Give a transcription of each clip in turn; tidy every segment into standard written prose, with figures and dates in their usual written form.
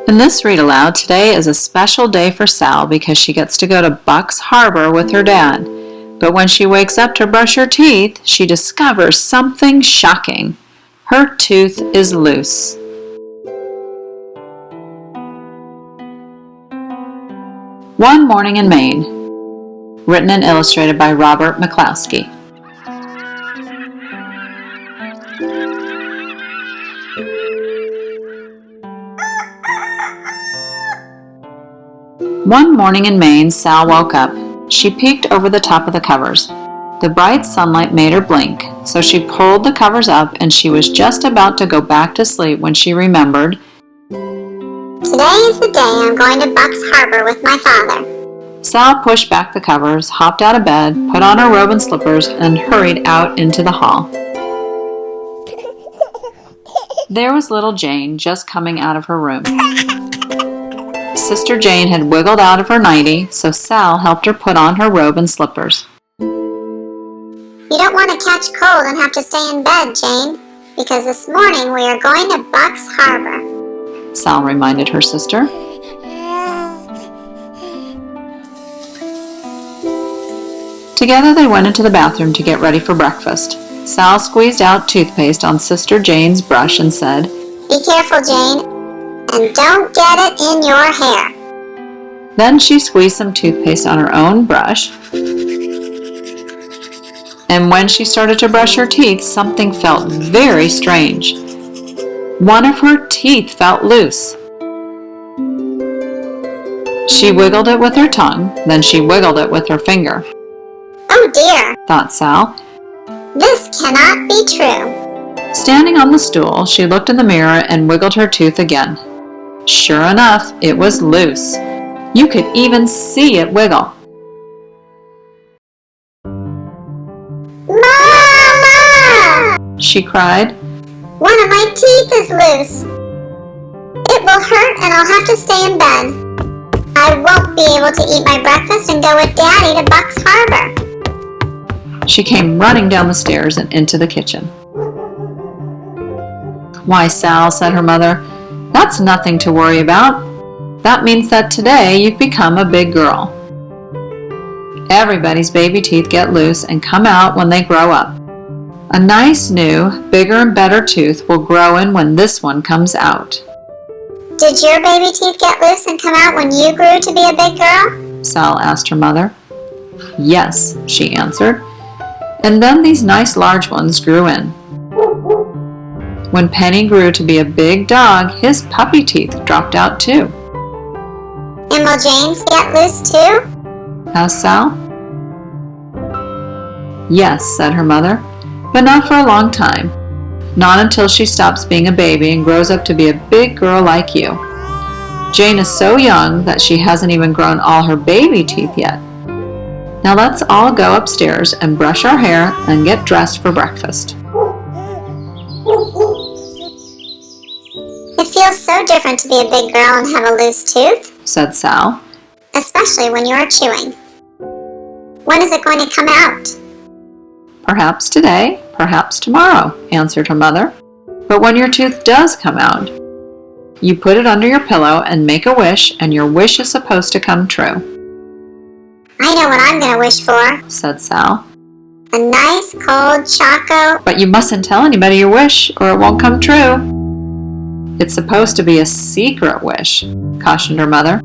In this read aloud, today is a special day for Sal because she gets to go to Bucks Harbor with her dad. But when she wakes up to brush her teeth, she discovers something shocking. Her tooth is loose. One Morning in Maine. Written and illustrated by Robert McClosky. One morning in Maine, Sal woke up. She peeked over the top of the covers. The bright sunlight made her blink, so she pulled the covers up and she was just about to go back to sleep when she remembered, "Today is the day I'm going to Bucks Harbor with my father." Sal pushed back the covers, hopped out of bed, put on her robe and slippers, and hurried out into the hall. There was little Jane just coming out of her room. Sister Jane had wiggled out of her nightie, so Sal helped her put on her robe and slippers. "You don't want to catch cold and have to stay in bed, Jane, because this morning we are going to Bucks Harbor," Sal reminded her sister. Together they went into the bathroom to get ready for breakfast. Sal squeezed out toothpaste on Sister Jane's brush and said, "Be careful, Jane, and don't get it in your hair." Then she squeezed some toothpaste on her own brush. And when she started to brush her teeth, something felt very strange. One of her teeth felt loose. She wiggled it with her tongue, then she wiggled it with her finger. "Oh dear," thought Sal. "this cannot be true." Standing on the stool, she looked in the mirror and wiggled her tooth again. Sure enough, it was loose. You could even see it wiggle. "Mama!" she cried. "One of my teeth is loose. It will hurt and I'll have to stay in bed. I won't be able to eat my breakfast and go with Daddy to Bucks Harbor." She came running down the stairs and into the kitchen. "Why, Sal," said her mother, "that's nothing to worry about. That means that today you've become a big girl. Everybody's baby teeth get loose and come out when they grow up. A nice new, bigger and better tooth will grow in when this one comes out." "Did your baby teeth get loose and come out when you grew to be a big girl?" Sal asked her mother. "Yes," she answered. "And then these nice large ones grew in. When Penny grew to be a big dog, his puppy teeth dropped out too." "And will Jane's get loose too?" asked Sal. "Yes," said her mother, "but not for a long time. Not until she stops being a baby and grows up to be a big girl like you. Jane is so young that she hasn't even grown all her baby teeth yet. Now let's all go upstairs and brush our hair and get dressed for breakfast." "It feels so different to be a big girl and have a loose tooth," said Sal. "especially when you are chewing. When is it going to come out?" "Perhaps today, perhaps tomorrow," answered her mother. "But when your tooth does come out, you put it under your pillow and make a wish, and your wish is supposed to come true." "I know what I'm going to wish for," said Sal. "a nice cold choco." "But you mustn't tell anybody your wish, or it won't come true." "It's supposed to be a secret wish," cautioned her mother.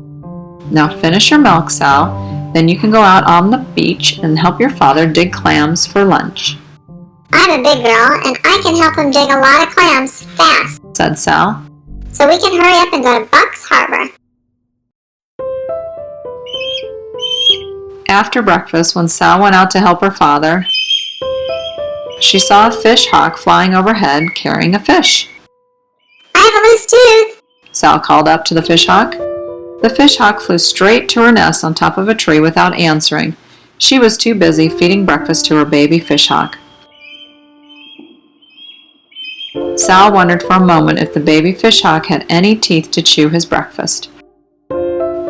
"Now finish your milk, Sal. Then you can go out on the beach and help your father dig clams for lunch." "I'm a big girl, and I can help him dig a lot of clams fast," said Sal. "so we can hurry up and go to Bucks Harbor." After breakfast, when Sal went out to help her father, she saw a fish hawk flying overhead carrying a fish. "I have a loose tooth," Sal called up to the fish hawk. The fish hawk flew straight to her nest on top of a tree without answering. She was too busy feeding breakfast to her baby fish hawk. Sal wondered for a moment if the baby fish hawk had any teeth to chew his breakfast.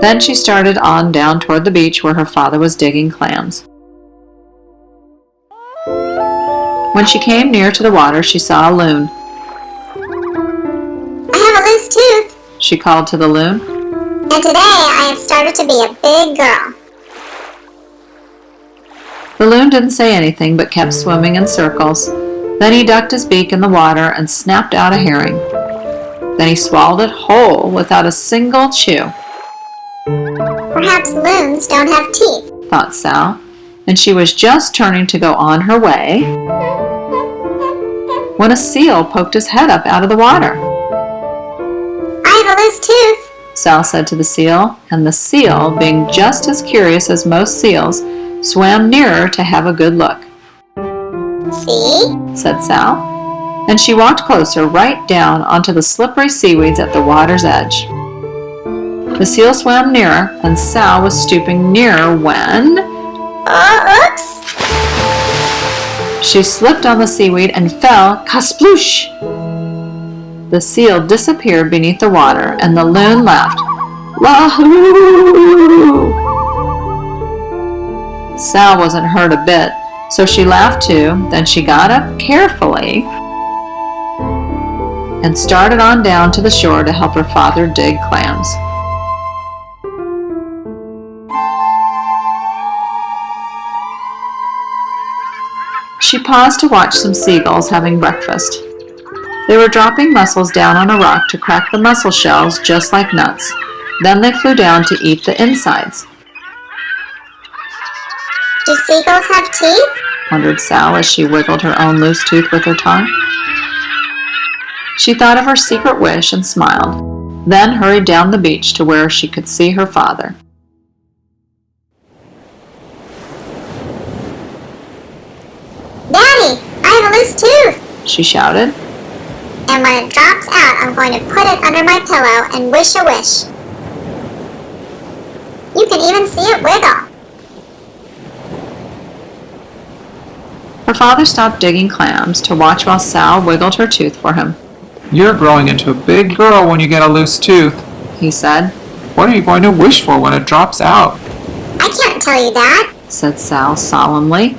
Then she started on down toward the beach where her father was digging clams. When she came near to the water, she saw a loon. "I have a loose tooth," she called to the loon. And today I have started to be a big girl. The loon didn't say anything but kept swimming in circles. Then he ducked his beak in the water and snapped out a herring. Then he swallowed it whole without a single chew. Perhaps loons don't have teeth, thought Sal, and she was just turning to go on her way when a seal poked his head up out of the water. I have a loose tooth, Sal said to the seal, and the seal, being just as curious as most seals, swam nearer to have a good look. See? said Sal, and she walked closer right down onto the slippery seaweeds at the water's edge. The seal swam nearer, and Sal was stooping nearer when... Oops! She slipped on the seaweed and fell, kasploosh! The seal disappeared beneath the water, and the loon laughed. Wahoo! Sal wasn't hurt a bit, so she laughed too. Then she got up carefully and started on down to the shore to help her father dig clams. She paused to watch some seagulls having breakfast. They were dropping mussels down on a rock to crack the mussel shells just like nuts. Then they flew down to eat the insides. Do seagulls have teeth? wondered Sal as she wiggled her own loose tooth with her tongue. She thought of her secret wish and smiled, then hurried down the beach to where she could see her father. Daddy, I have a loose tooth, she shouted. And when it drops out, I'm going to put it under my pillow and wish a wish. You can even see it wiggle. Her father stopped digging clams to watch while Sal wiggled her tooth for him. You're growing into a big girl when you get a loose tooth, he said. What are you going to wish for when it drops out? I can't tell you that, said Sal solemnly.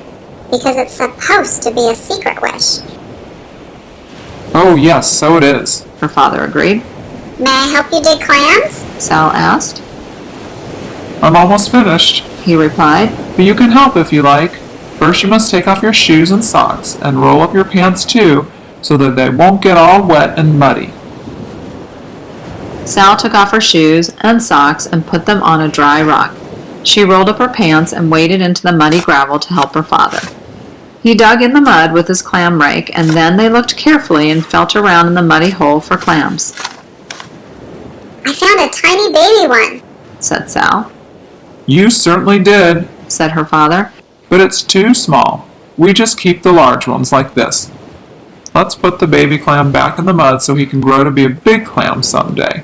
because it's supposed to be a secret wish. Oh yes, so it is, Her father agreed. May I help you dig clams? Sal asked. I'm almost finished, He replied. but you can help if you like. First you must take off your shoes and socks and roll up your pants too, so that they won't get all wet and muddy. Sal took off her shoes and socks and put them on a dry rock. She rolled up her pants and waded into the muddy gravel to help her father. He dug in the mud with his clam rake, and then they looked carefully and felt around in the muddy hole for clams. I found a tiny baby one, said Sal. You certainly did, Said her father. but it's too small. We just keep the large ones like this. Let's put the baby clam back in the mud so he can grow to be a big clam someday.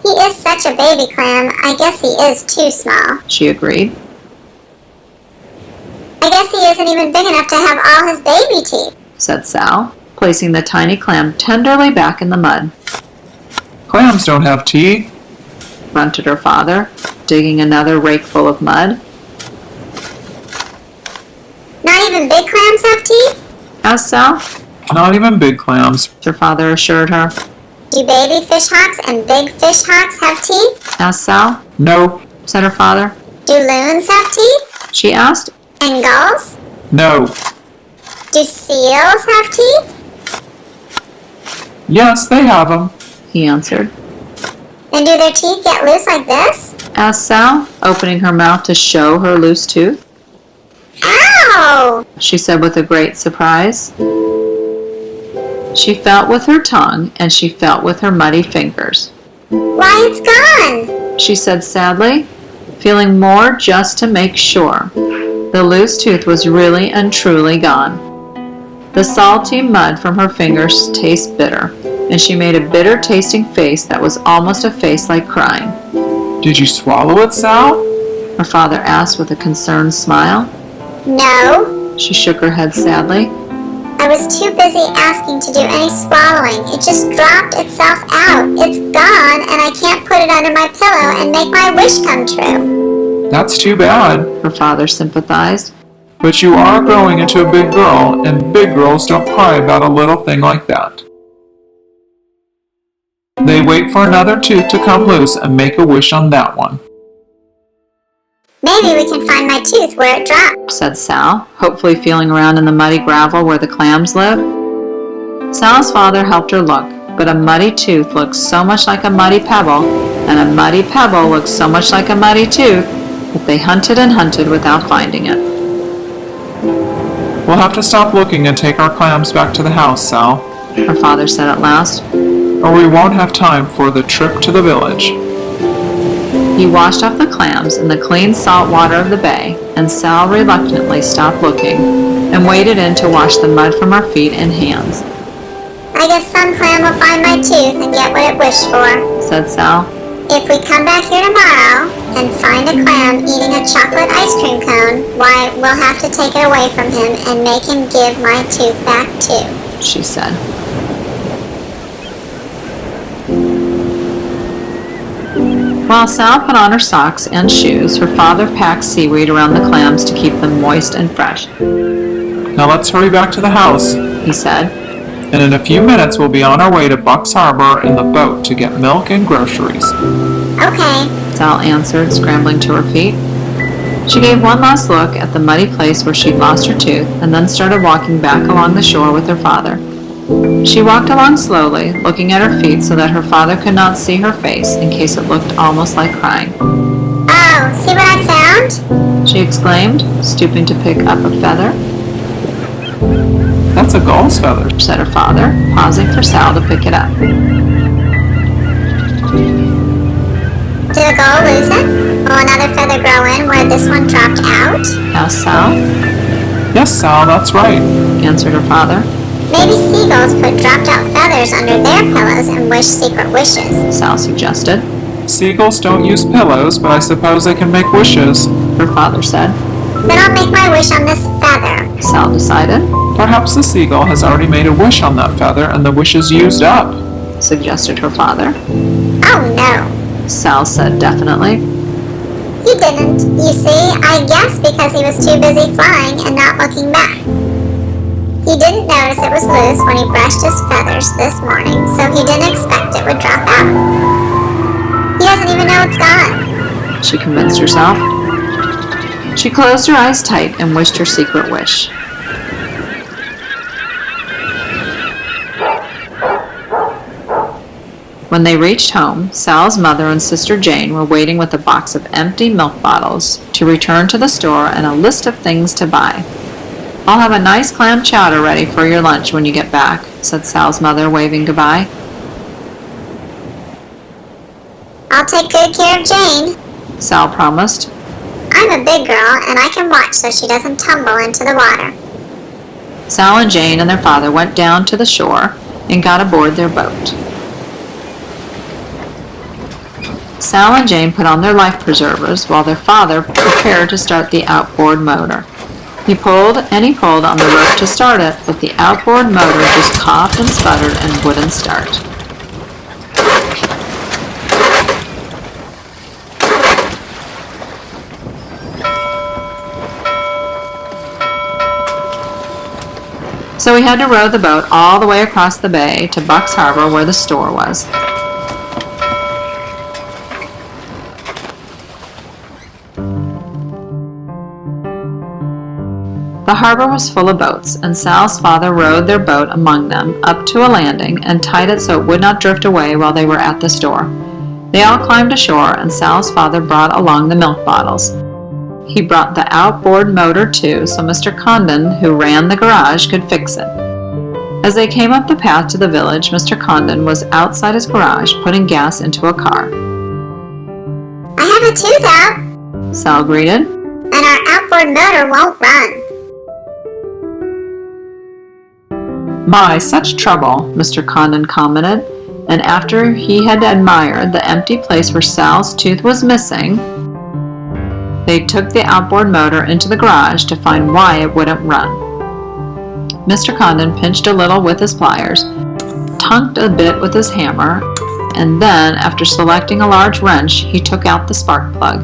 He is such a baby clam, I guess he is too small. She agreed. I guess he isn't even big enough to have all his baby teeth. Said Sal, placing the tiny clam tenderly back in the mud. Clams don't have teeth. Grunted her father, digging another rake full of mud. Not even big clams have teeth? Asked Sal. Not even big clams. Her father assured her. Do baby fish hawks and big fish hawks have teeth? Asked Sal. No, Said her father. Do loons have teeth? She asked. And gulls? no. Do seals have teeth? Yes, they have them. He answered. And do their teeth get loose like this? Asked Sal, opening her mouth to show her loose tooth. Ow! She said with a great surprise. She felt with her tongue, and she felt with her muddy fingers. Why, it's gone! She said sadly, feeling more just to make sure. The loose tooth was really and truly gone. The salty mud from her fingers tasted bitter, and she made a bitter-tasting face that was almost a face like crying. Did you swallow it, Sal? Her father asked with a concerned smile. No, She shook her head sadly. I was too busy asking to do any swallowing. It just dropped itself out. It's gone, and I can't put it under my pillow and make my wish come true. That's too bad. Her father sympathized. But you are growing into a big girl, and big girls don't cry about a little thing like that. They wait for another tooth to come loose and make a wish on that one. Maybe we can find my tooth where it dropped, said Sal, hopefully feeling around in the muddy gravel where the clams live. Sal's father helped her look, but a muddy tooth looks so much like a muddy pebble, and a muddy pebble looks so much like a muddy tooth, that they hunted and hunted without finding it. We'll have to stop looking and take our clams back to the house, Sal, her father said at last, or we won't have time for the trip to the village. He washed off the clams in the clean salt water of the bay, and Sal reluctantly stopped looking and waded in to wash the mud from her feet and hands. I guess some clam will find my tooth and get what it wished for, said Sal. If we come back here tomorrow and find a clam eating a chocolate ice cream cone, why, we'll have to take it away from him and make him give my tooth back too, she said. While Sal put on her socks and shoes, her father packed seaweed around the clams to keep them moist and fresh. Now let's hurry back to the house, he said, and in a few minutes we'll be on our way to Bucks Harbor in the boat to get milk and groceries. Okay, Sal answered, scrambling to her feet. She gave one last look at the muddy place where she'd lost her tooth and then started walking back along the shore with her father. She walked along slowly, looking at her feet so that her father could not see her face in case it looked almost like crying. Oh, see what I found? She exclaimed, stooping to pick up a feather. That's a gull's feather, said her father, pausing for Sal to pick it up. Did a gull lose it? Will another feather grow in where this one dropped out? asked Sal. Yes, Sal, that's right, answered her father. Maybe seagulls put dropped out feathers under their pillows and wish secret wishes, Sal suggested. Seagulls don't use pillows, but I suppose they can make wishes, her father said. Then I'll make my wish on this feather, Sal decided. Perhaps the seagull has already made a wish on that feather and the wish is used up, suggested her father. Oh no, Sal said definitely. He didn't, you see, I guess because he was too busy flying and not looking back. He didn't notice it was loose when he brushed his feathers this morning, so he didn't expect it would drop out. He doesn't even know it's gone, she convinced herself. She closed her eyes tight and wished her secret wish. When they reached home, Sal's mother and sister Jane were waiting with a box of empty milk bottles to return to the store and a list of things to buy. I'll have a nice clam chowder ready for your lunch when you get back, said Sal's mother, waving goodbye. I'll take good care of Jane, Sal promised. I'm a big girl and I can watch so she doesn't tumble into the water. Sal and Jane and their father went down to the shore and got aboard their boat. Sal and Jane put on their life preservers while their father prepared to start the outboard motor. He pulled and he pulled on the rope to start it, but the outboard motor just coughed and sputtered and wouldn't start. So he had to row the boat all the way across the bay to Bucks Harbor where the store was. The harbor was full of boats, and Sal's father rowed their boat among them up to a landing and tied it so it would not drift away while they were at the store. They all climbed ashore, and Sal's father brought along the milk bottles. He brought the outboard motor too, so Mr. Condon, who ran the garage, could fix it. As they came up the path to the village, Mr. Condon was outside his garage putting gas into a car. I have a tooth out, Sal greeted. and our outboard motor won't run. My, such trouble, Mr. Condon commented, and after he had admired the empty place where Sal's tooth was missing, they took the outboard motor into the garage to find why it wouldn't run. Mr. Condon pinched a little with his pliers, tunked a bit with his hammer, and then, after selecting a large wrench, he took out the spark plug.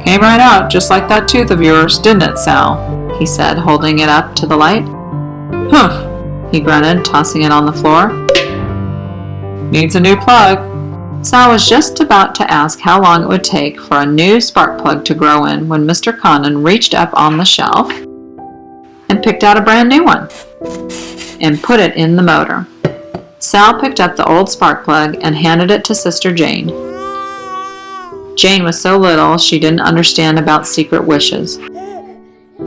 Came right out, just like that tooth of yours, didn't it, Sal? He said, holding it up to the light. Humph, he grunted, tossing it on the floor. needs a new plug. Sal was just about to ask how long it would take for a new spark plug to grow in when Mr. Condon reached up on the shelf and picked out a brand new one and put it in the motor. Sal picked up the old spark plug and handed it to Sister Jane. Jane was so little she didn't understand about secret wishes.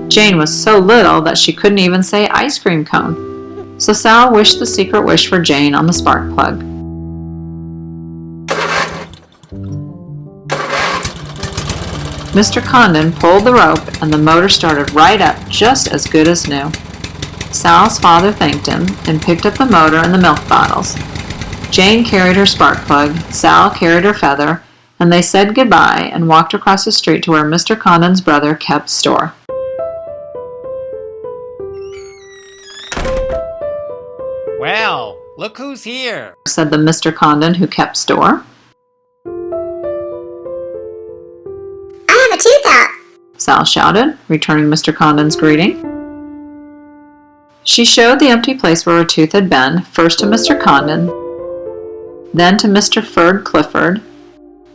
Jane was so little that she couldn't even say ice cream cone. So Sal wished the secret wish for Jane on the spark plug. Mr. Condon pulled the rope and the motor started right up just as good as new. Sal's father thanked him and picked up the motor and the milk bottles. Jane carried her spark plug, Sal carried her feather, and they said goodbye and walked across the street to where Mr. Condon's brother kept store. Well, look who's here, said the Mr. Condon who kept store. I have a tooth out. Sal shouted, returning Mr. Condon's greeting. She showed the empty place where her tooth had been, first to Mr. Condon, then to Mr. Ferd Clifford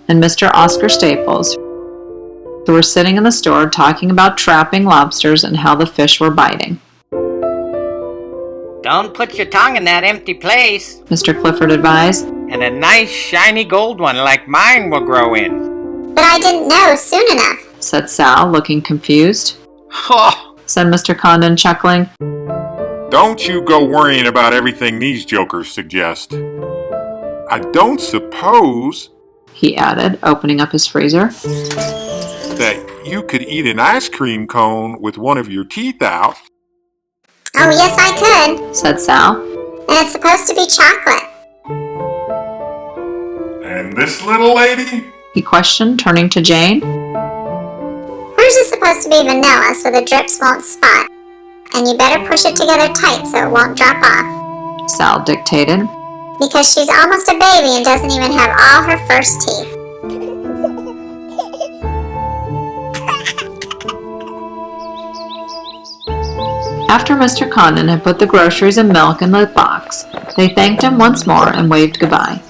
and Mr. Oscar Staples, who were sitting in the store talking about trapping lobsters and how the fish were biting. Don't put your tongue in that empty place, Mr. Clifford advised. and a nice shiny gold one like mine will grow in. But I didn't know soon enough. Said Sal, looking confused. Ha! Said Mr. Condon, chuckling. Don't you go worrying about everything these jokers suggest. I don't suppose, He added, opening up his freezer. that you could eat an ice cream cone with one of your teeth out. Oh, yes, I could. Said Sal. And it's supposed to be chocolate. And this little lady? He questioned, turning to Jane. Hers is supposed to be vanilla so the drips won't spot. And you better push it together tight so it won't drop off. Sal dictated. Because she's almost a baby and doesn't even have all her first teeth. After Mr. Condon had put the groceries and milk in the box, they thanked him once more and waved goodbye.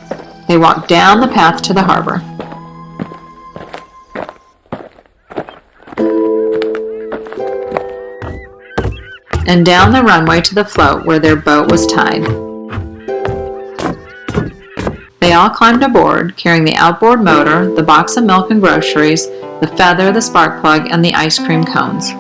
They walked down the path to the harbor. And down the runway to the float where their boat was tied. They all climbed aboard, carrying the outboard motor, the box of milk and groceries, the feather, the spark plug, and the ice cream cones.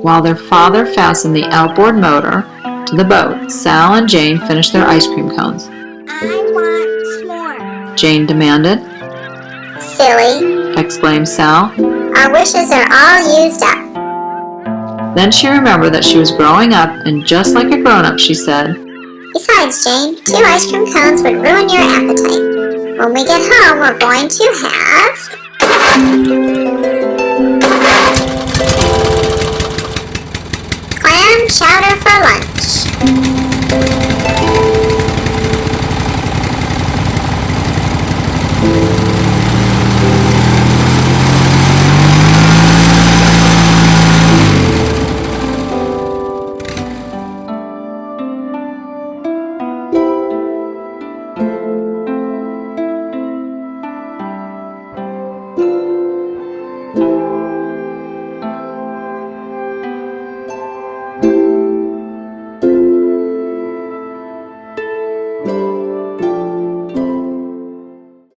While their father fastened the outboard motor to the boat, Sal and Jane finished their ice cream cones. I want more. Jane demanded. Silly. Exclaimed Sal. Our wishes are all used up. Then she remembered that she was growing up, and just like a grown-up, she said, Besides, Jane, 2 ice cream cones would ruin your appetite. When we get home, we're going to have...